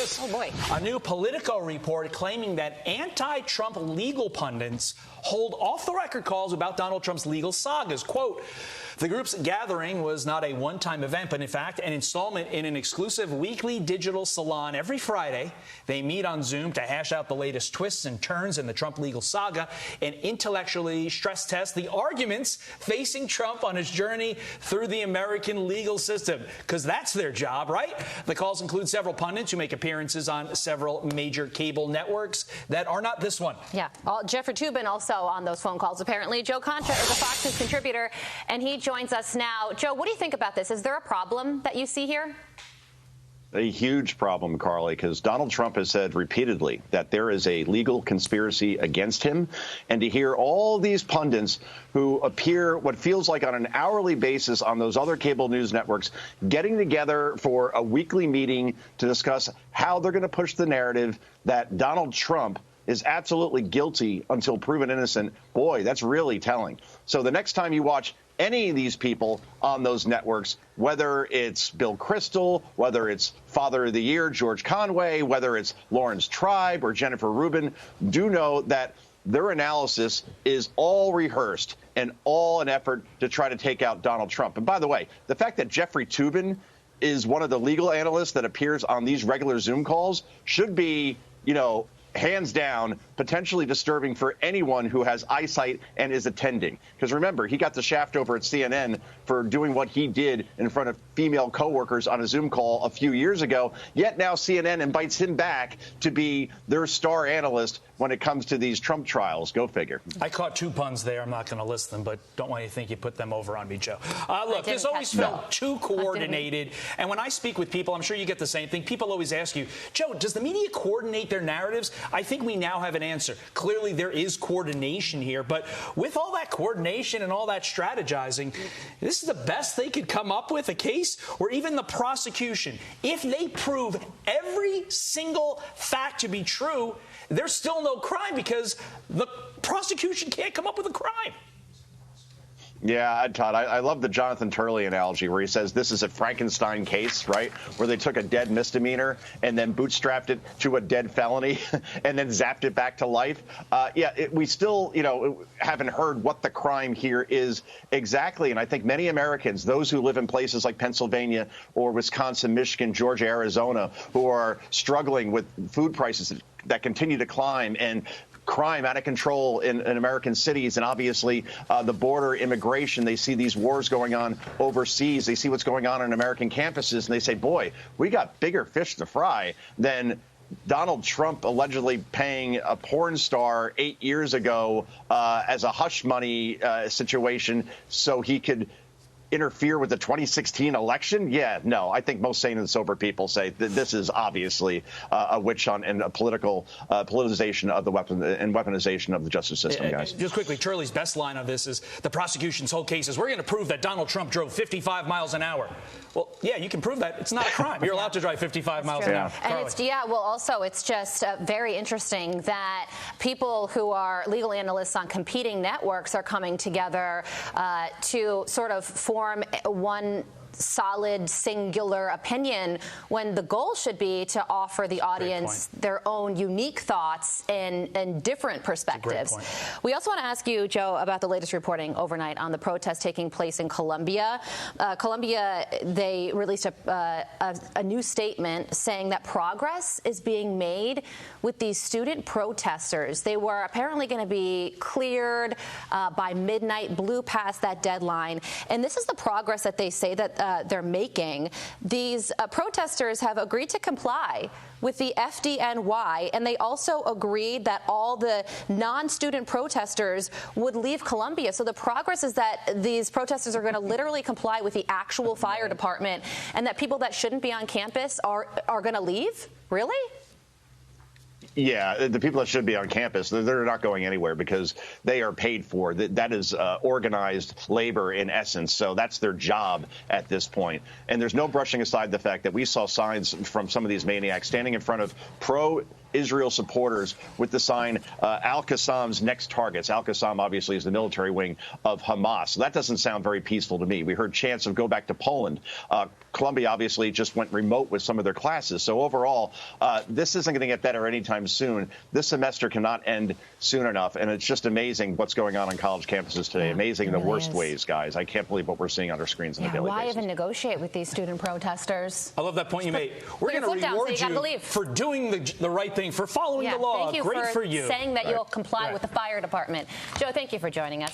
this. Oh, boy. A new Politico report claiming that anti-Trump legal pundits hold off-the-record calls about Donald Trump's legal sagas. Quote, the group's gathering was not a one-time event, but in fact an installment in an exclusive weekly digital salon every Friday. They meet on Zoom to hash out the latest twists and turns in the Trump legal saga and intellectually stress test the arguments facing Trump on his journey through the American legal system, because that's their job, right? The calls include several pundits who make appearances on several major cable networks that are not this one. Yeah, Jeffrey Toobin also on those phone calls, apparently. Joe Concha is a Fox News contributor, and he joins us now. Joe, what do you think about this? Is there a problem that you see here? A huge problem, Carly, because Donald Trump has said repeatedly that there is a legal conspiracy against him. And to hear all these pundits who appear what feels like on an hourly basis on those other cable news networks getting together for a weekly meeting to discuss how they're going to push the narrative that Donald Trump is absolutely guilty until proven innocent. Boy, that's really telling. So the next time you watch any of these people on those networks, whether it's Bill Kristol, whether it's Father of the Year, George Conway, whether it's Lawrence Tribe or Jennifer Rubin, do know that their analysis is all rehearsed and all an effort to try to take out Donald Trump. And by the way, the fact that Jeffrey Toobin is one of the legal analysts that appears on these regular Zoom calls should be, hands down, potentially disturbing for anyone who has eyesight and is attending. Because remember, he got the shaft over at CNN for doing what he did in front of female coworkers on a Zoom call a few years ago. Yet now CNN invites him back to be their star analyst when it comes to these Trump trials. Go figure. I caught two puns there. I'm not going to list them, but don't want you to think you put them over on me, Joe. Look, this always felt too coordinated. And when I speak with people, I'm sure you get the same thing. People always ask you, Joe, does the media coordinate their narratives? I think we now have an answer. Clearly, there is coordination here. But with all that coordination and all that strategizing, this is the best they could come up with, a case where even the prosecution, if they prove every single fact to be true, there's still no crime because the prosecution can't come up with a crime. Yeah, Todd, I love the Jonathan Turley analogy where he says this is a Frankenstein case, right, where they took a dead misdemeanor and then bootstrapped it to a dead felony and then zapped it back to life. We still, haven't heard what the crime here is exactly. And I think many Americans, those who live in places like Pennsylvania or Wisconsin, Michigan, Georgia, Arizona, who are struggling with food prices that continue to climb and crime out of control in American cities, and obviously the border, immigration. They see these wars going on overseas. They see what's going on American campuses, and they say, boy, we got bigger fish to fry than Donald Trump allegedly paying a porn star 8 years ago as a hush money situation so he could interfere with the 2016 election? Yeah, no. I think most sane and sober people say that this is obviously a witch hunt and a political politicization of the weapon and weaponization of the justice system, guys. Just quickly, Turley's best line of this is the prosecution's whole case is we're going to prove that Donald Trump drove 55 miles an hour. Well, yeah, you can prove that. It's not a crime. You're allowed to drive 55 miles an hour. And it's just very interesting that people who are legal analysts on competing networks are coming together to sort of form one solid, singular opinion when the goal should be to offer the audience their own unique thoughts and different perspectives. We also want to ask you, Joe, about the latest reporting overnight on the protest taking place in Colombia. They released a new statement saying that progress is being made with these student protesters. They were apparently going to be cleared by midnight, blew past that deadline. And this is the progress that they say that they're making. These protesters have agreed to comply with the FDNY, and they also agreed that all the non-student protesters would leave Colombia. So the progress is that these protesters are going to literally comply with the actual fire department, and that people that shouldn't be on campus are going to leave? Really? Yeah, the people that should be on campus, they're not going anywhere because they are paid for. That is organized labor in essence. So that's their job at this point. And there's no brushing aside the fact that we saw signs from some of these maniacs standing in front of Israel supporters with the sign Al-Qassam's next targets. Al-Qassam obviously is the military wing of Hamas. So that doesn't sound very peaceful to me. We heard chants of go back to Poland. Columbia obviously just went remote with some of their classes. So overall, this isn't going to get better anytime soon. This semester cannot end soon enough. And it's just amazing what's going on college campuses today. Amazing in the worst ways, guys. I can't believe what we're seeing on our screens on a daily basis. Why even negotiate with these student protesters? I love that point you made. We're going to reward you for doing the right thing, for following the law. Thank you Great for for you. saying that you'll comply with the fire department. Joe, thank you for joining us.